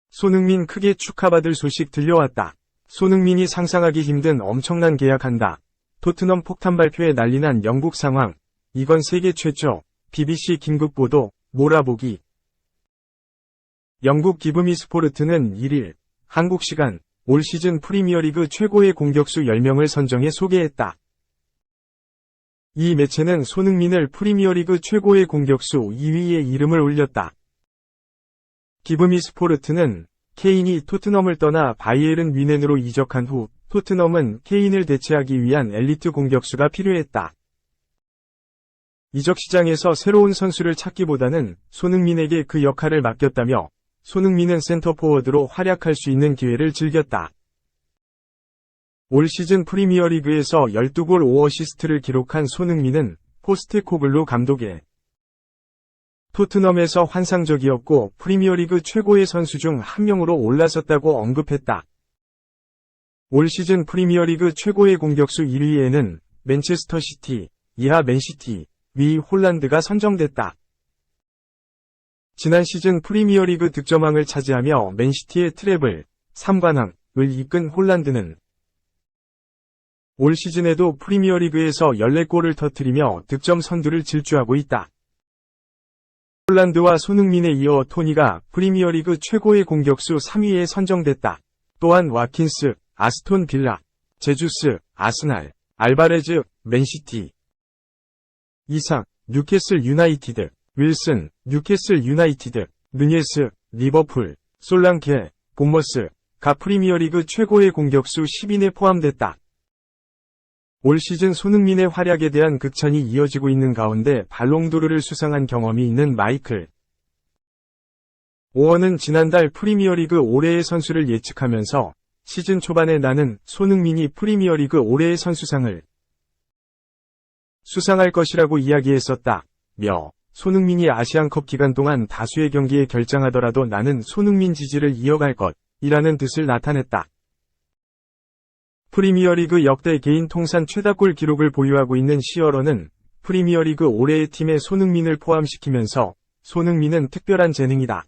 손흥민 크게 축하받을 소식 들려왔다. 손흥민이 상상하기 힘든 엄청난 계약한다. 토트넘 폭탄 발표에 난리 난 영국 상황. 이건 세계 최초. BBC 긴급 보도, 몰아보기. 영국 기브미 스포르트는 1일, 한국 시간, 올 시즌 프리미어리그 최고의 공격수 10명을 선정해 소개했다. 이 매체는 손흥민을 프리미어리그 최고의 공격수 2위에 이름을 올렸다. 기브미 스포르트는 케인이 토트넘을 떠나 바이에른 뮌헨으로 이적한 후 토트넘은 케인을 대체하기 위한 엘리트 공격수가 필요했다. 이적 시장에서 새로운 선수를 찾기보다는 손흥민에게 그 역할을 맡겼다며 손흥민은 센터포워드로 활약할 수 있는 기회를 즐겼다. 올 시즌 프리미어리그에서 12골 5어시스트를 기록한 손흥민은 포스테코글루 감독의 토트넘에서 환상적이었고 프리미어리그 최고의 선수 중 한 명으로 올라섰다고 언급했다. 올 시즌 프리미어리그 최고의 공격수 1위에는 맨체스터 시티, 이하 맨시티, 위 홀란드가 선정됐다. 지난 시즌 프리미어리그 득점왕을 차지하며 맨시티의 트래블, 3관왕을 이끈 홀란드는 올 시즌에도 프리미어리그에서 14골을 터뜨리며 득점 선두를 질주하고 있다. 홀란드와 손흥민에 이어 토니가 프리미어리그 최고의 공격수 3위에 선정됐다. 또한 와킨스, 아스톤 빌라, 제주스, 아스날, 알바레즈, 맨시티, 이삭, 뉴캐슬 유나이티드, 윌슨, 뉴캐슬 유나이티드, 누니에스, 리버풀, 솔랑케, 본머스가 프리미어리그 최고의 공격수 10인에 포함됐다. 올 시즌 손흥민의 활약에 대한 극찬이 이어지고 있는 가운데 발롱도르를 수상한 경험이 있는 마이클 오원은 지난달 프리미어리그 올해의 선수를 예측하면서 시즌 초반에 나는 손흥민이 프리미어리그 올해의 선수상을 수상할 것이라고 이야기했었다. 며 손흥민이 아시안컵 기간 동안 다수의 경기에 결장하더라도 나는 손흥민 지지를 이어갈 것이라는 뜻을 나타냈다. 프리미어리그 역대 개인 통산 최다골 기록을 보유하고 있는 시어러는 프리미어리그 올해의 팀에 손흥민을 포함시키면서 손흥민은 특별한 재능이다.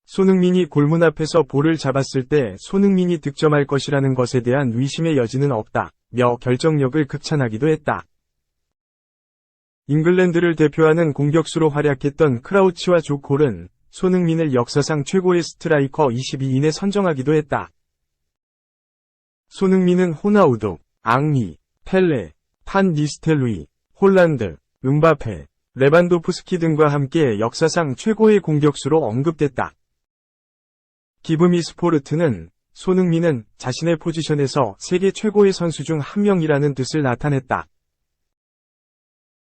손흥민이 골문 앞에서 볼을 잡았을 때 손흥민이 득점할 것이라는 것에 대한 의심의 여지는 없다. 며 결정력을 극찬하기도 했다. 잉글랜드를 대표하는 공격수로 활약했던 크라우치와 조콜은 손흥민을 역사상 최고의 스트라이커 22인에 선정하기도 했다. 손흥민은 호나우두, 앙리, 펠레, 판 니스텔루이, 홀란드, 음바페, 레반도프스키 등과 함께 역사상 최고의 공격수로 언급됐다. 기브미 스포르트는 손흥민은 자신의 포지션에서 세계 최고의 선수 중 한 명이라는 뜻을 나타냈다.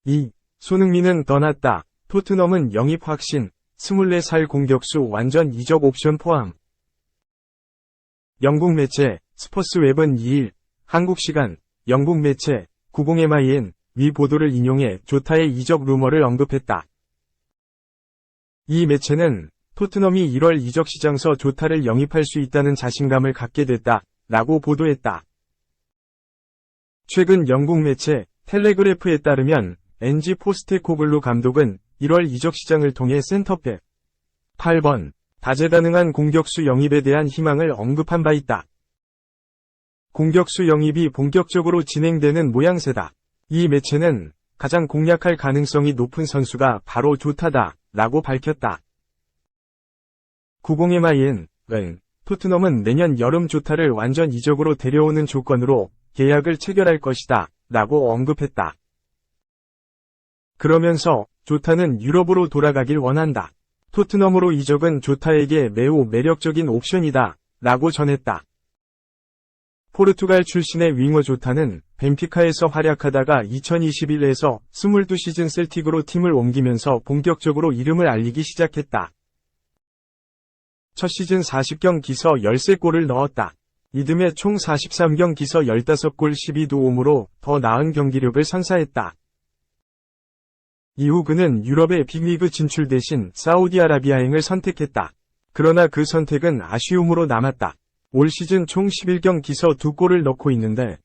2. 손흥민은 떠났다. 토트넘은 영입 확신, 24살 공격수 완전 이적 옵션 포함. 영국 매체 스퍼스웹은 2일, 한국 시간, 영국 매체 90MIN 위 보도를 인용해 조타의 이적 루머를 언급했다. 이 매체는 토트넘이 1월 이적 시장서 조타를 영입할 수 있다는 자신감을 갖게 됐다, 라고 보도했다. 최근 영국 매체 텔레그래프에 따르면 엔지 포스테코글루 감독은 1월 이적 시장을 통해 센터백 8번 다재다능한 공격수 영입에 대한 희망을 언급한 바 있다. 공격수 영입이 본격적으로 진행되는 모양새다. 이 매체는 가장 공략할 가능성이 높은 선수가 바로 조타다, 라고 밝혔다. 90MIN은 토트넘은 내년 여름 조타를 완전 이적으로 데려오는 조건으로 계약을 체결할 것이다, 라고 언급했다. 그러면서 조타는 유럽으로 돌아가길 원한다. 토트넘으로 이적은 조타에게 매우 매력적인 옵션이다, 라고 전했다. 포르투갈 출신의 윙어 조타는 벤피카에서 활약하다가 2021에서 22시즌 셀틱으로 팀을 옮기면서 본격적으로 이름을 알리기 시작했다. 첫 시즌 40경기서 13골을 넣었다. 이듬해 총 43경기서 15골 12도움으로 더 나은 경기력을 선사했다. 이후 그는 유럽의 빅리그 진출 대신 사우디아라비아행을 선택했다. 그러나 그 선택은 아쉬움으로 남았다. 올 시즌 총 11경기서 2골을 넣고 있는데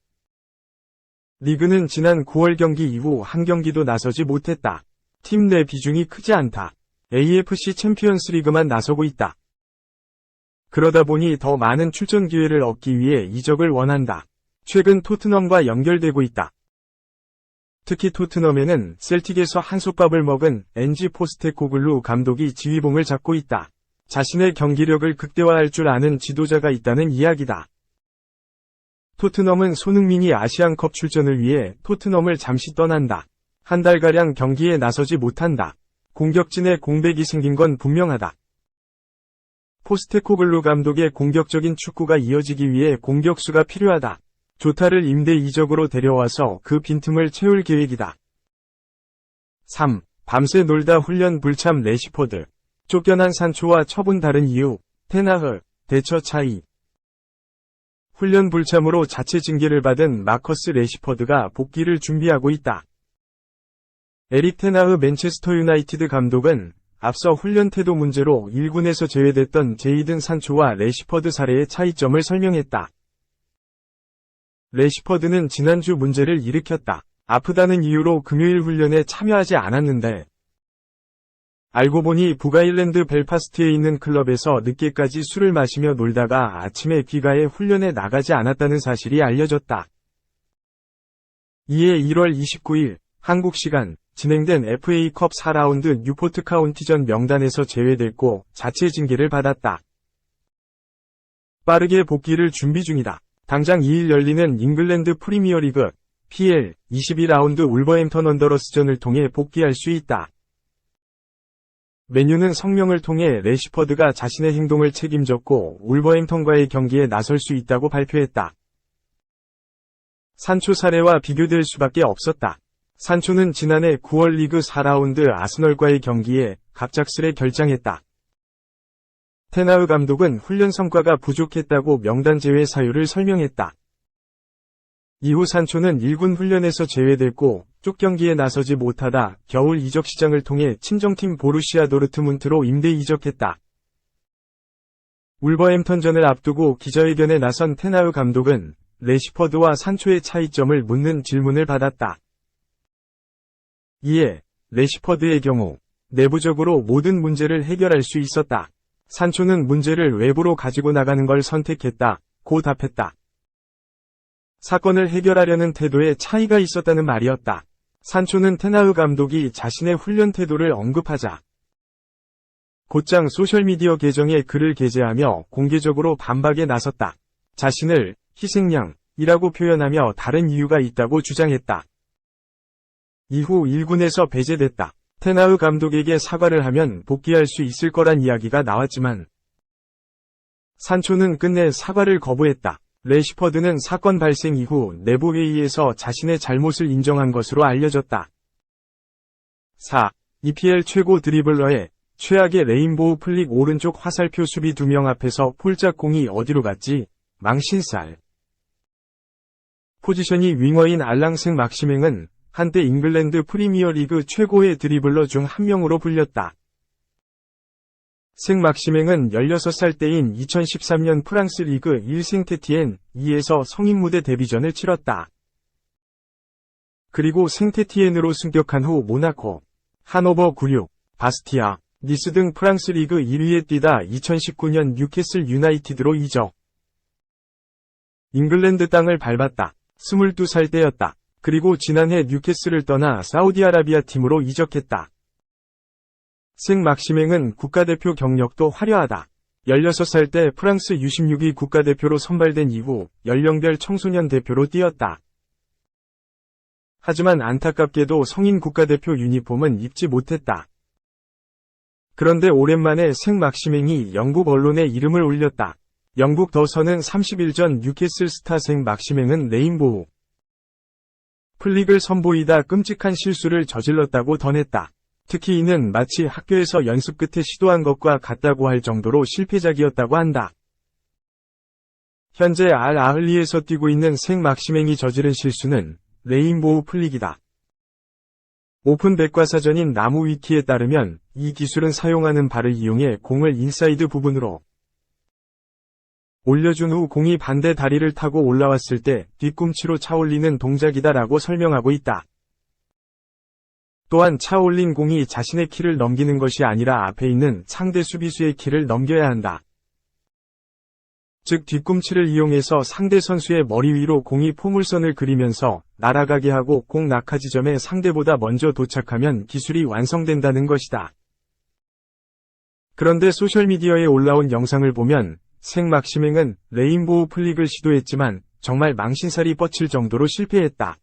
리그는 지난 9월 경기 이후 한 경기도 나서지 못했다. 팀 내 비중이 크지 않다. AFC 챔피언스 리그만 나서고 있다. 그러다 보니 더 많은 출전 기회를 얻기 위해 이적을 원한다. 최근 토트넘과 연결되고 있다. 특히 토트넘에는 셀틱에서 한솥밥을 먹은 엔지 포스테코글루 감독이 지휘봉을 잡고 있다. 자신의 경기력을 극대화할 줄 아는 지도자가 있다는 이야기다. 토트넘은 손흥민이 아시안컵 출전을 위해 토트넘을 잠시 떠난다. 한 달가량 경기에 나서지 못한다. 공격진에 공백이 생긴 건 분명하다. 포스테코글루 감독의 공격적인 축구가 이어지기 위해 공격수가 필요하다. 조타를 임대 이적으로 데려와서 그 빈틈을 채울 계획이다. 3. 밤새 놀다 훈련 불참 레시포드. 쫓겨난 산초와 처분 다른 이유. 테나흐, 대처 차이. 훈련 불참으로 자체 징계를 받은 마커스 레시퍼드가 복귀를 준비하고 있다. 에릭 테나흐 맨체스터 유나이티드 감독은 앞서 훈련 태도 문제로 1군에서 제외됐던 제이든 산초와 레시퍼드 사례의 차이점을 설명했다. 레시퍼드는 지난주 문제를 일으켰다. 아프다는 이유로 금요일 훈련에 참여하지 않았는데 알고 보니 북아일랜드 벨파스트에 있는 클럽에서 늦게까지 술을 마시며 놀다가 아침에 귀가해 훈련에 나가지 않았다는 사실이 알려졌다. 이에 1월 29일 한국 시간 진행된 FA컵 4라운드 뉴포트 카운티전 명단에서 제외됐고 자체 징계를 받았다. 빠르게 복귀를 준비 중이다. 당장 2일 열리는 잉글랜드 프리미어리그 PL 22라운드 울버햄턴 원더러스전을 통해 복귀할 수 있다. 맨유는 성명을 통해 레시퍼드가 자신의 행동을 책임졌고 울버햄턴과의 경기에 나설 수 있다고 발표했다. 산초 사례와 비교될 수밖에 없었다. 산초는 지난해 9월 리그 4라운드 아스널과의 경기에 갑작스레 결장했다. 테나흐 감독은 훈련 성과가 부족했다고 명단 제외 사유를 설명했다. 이후 산초는 1군 훈련에서 제외됐고 쪽 경기에 나서지 못하다 겨울 이적 시장을 통해 친정팀 보루시아 도르트문트로 임대 이적했다. 울버햄턴전을 앞두고 기자회견에 나선 테나흐 감독은 레시퍼드와 산초의 차이점을 묻는 질문을 받았다. 이에 레시퍼드의 경우 내부적으로 모든 문제를 해결할 수 있었다. 산초는 문제를 외부로 가지고 나가는 걸 선택했다. 고 답했다. 사건을 해결하려는 태도에 차이가 있었다는 말이었다. 산초는 테나흐 감독이 자신의 훈련 태도를 언급하자 곧장 소셜미디어 계정에 글을 게재하며 공개적으로 반박에 나섰다. 자신을 희생양이라고 표현하며 다른 이유가 있다고 주장했다. 이후 1군에서 배제됐다. 테나흐 감독에게 사과를 하면 복귀할 수 있을 거란 이야기가 나왔지만 산초는 끝내 사과를 거부했다. 레시퍼드는 사건 발생 이후 내부 회의에서 자신의 잘못을 인정한 것으로 알려졌다. 4. EPL 최고 드리블러의 최악의 레인보우 플릭 오른쪽 화살표 수비 2명 앞에서 폴짝 공이 어디로 갔지? 망신살. 포지션이 윙어인 알랑생 막시맹은 한때 잉글랜드 프리미어리그 최고의 드리블러 중 한 명으로 불렸다. 생 막시맹은 16살 때인 2013년 프랑스 리그 1 생테티엔 2에서 성인 무대 데뷔전을 치렀다. 그리고 생테티엔으로 승격한 후 모나코, 하노버 96, 바스티아, 니스 등 프랑스 리그 1위에 뛰다 2019년 뉴캐슬 유나이티드로 이적. 잉글랜드 땅을 밟았다. 22살 때였다. 그리고 지난해 뉴캐슬을 떠나 사우디아라비아 팀으로 이적했다. 생 막시맹은 국가대표 경력도 화려하다. 16살 때 프랑스 U16위 국가대표로 선발된 이후 연령별 청소년 대표로 뛰었다. 하지만 안타깝게도 성인 국가대표 유니폼은 입지 못했다. 그런데 오랜만에 생 막시맹이 영국 언론에 이름을 올렸다. 영국 더 선은 30일 전 뉴캐슬 스타 생 막시맹은 레인보우 플릭을 선보이다 끔찍한 실수를 저질렀다고 전했다. 특히 이는 마치 학교에서 연습 끝에 시도한 것과 같다고 할 정도로 실패작이었다고 한다. 현재 알 아흘리에서 뛰고 있는 생 막시맹이 저지른 실수는 레인보우 플릭이다. 오픈 백과사전인 나무 위키에 따르면 이 기술은 사용하는 발을 이용해 공을 인사이드 부분으로 올려준 후 공이 반대 다리를 타고 올라왔을 때 뒤꿈치로 차올리는 동작이다라고 설명하고 있다. 또한 차올린 공이 자신의 키를 넘기는 것이 아니라 앞에 있는 상대 수비수의 키를 넘겨야 한다. 즉 뒤꿈치를 이용해서 상대 선수의 머리 위로 공이 포물선을 그리면서 날아가게 하고 공 낙하 지점에 상대보다 먼저 도착하면 기술이 완성된다는 것이다. 그런데 소셜미디어에 올라온 영상을 보면 생 막시맹은 레인보우 플릭을 시도했지만 정말 망신살이 뻗칠 정도로 실패했다.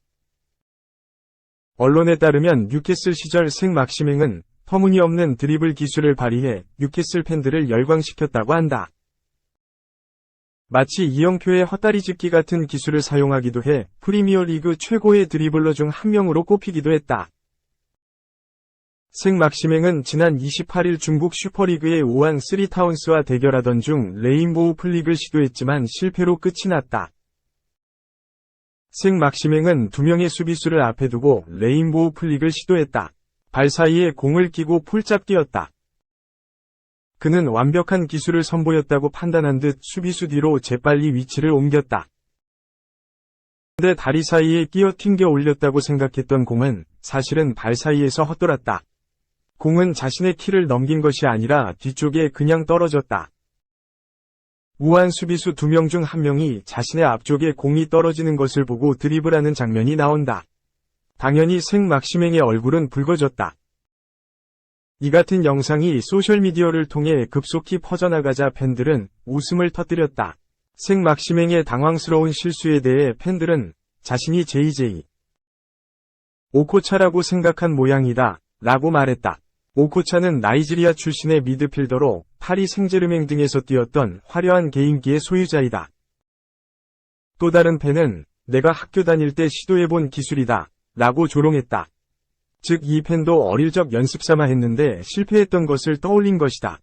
언론에 따르면 뉴캐슬 시절 생 막시맹은 터무니없는 드리블 기술을 발휘해 뉴캐슬 팬들을 열광시켰다고 한다. 마치 이영표의 헛다리 짚기 같은 기술을 사용하기도 해 프리미어리그 최고의 드리블러 중 한 명으로 꼽히기도 했다. 생 막시맹은 지난 28일 중국 슈퍼리그의 우한 쓰리타운스와 대결하던 중 레인보우 플릭을 시도했지만 실패로 끝이 났다. 생 막시맹은 2명의 수비수를 앞에 두고 레인보우 플릭을 시도했다. 발 사이에 공을 끼고 폴짝 뛰었다. 그는 완벽한 기술을 선보였다고 판단한 듯 수비수 뒤로 재빨리 위치를 옮겼다. 그런데 다리 사이에 끼어 튕겨 올렸다고 생각했던 공은 사실은 발 사이에서 헛돌았다. 공은 자신의 키를 넘긴 것이 아니라 뒤쪽에 그냥 떨어졌다. 우한 수비수 2명 중 1명이 자신의 앞쪽에 공이 떨어지는 것을 보고 드리블하는 장면이 나온다. 당연히 생 막시맹의 얼굴은 붉어졌다. 이 같은 영상이 소셜미디어를 통해 급속히 퍼져나가자 팬들은 웃음을 터뜨렸다. 생 막시맹의 당황스러운 실수에 대해 팬들은 자신이 JJ 오코차라고 생각한 모양이다 라고 말했다. 오코차는 나이지리아 출신의 미드필더로 파리 생제르맹 등에서 뛰었던 화려한 개인기의 소유자이다. 또 다른 팬은 내가 학교 다닐 때 시도해본 기술이다 라고 조롱했다. 즉 이 팬도 어릴 적 연습 삼아 했는데 실패했던 것을 떠올린 것이다.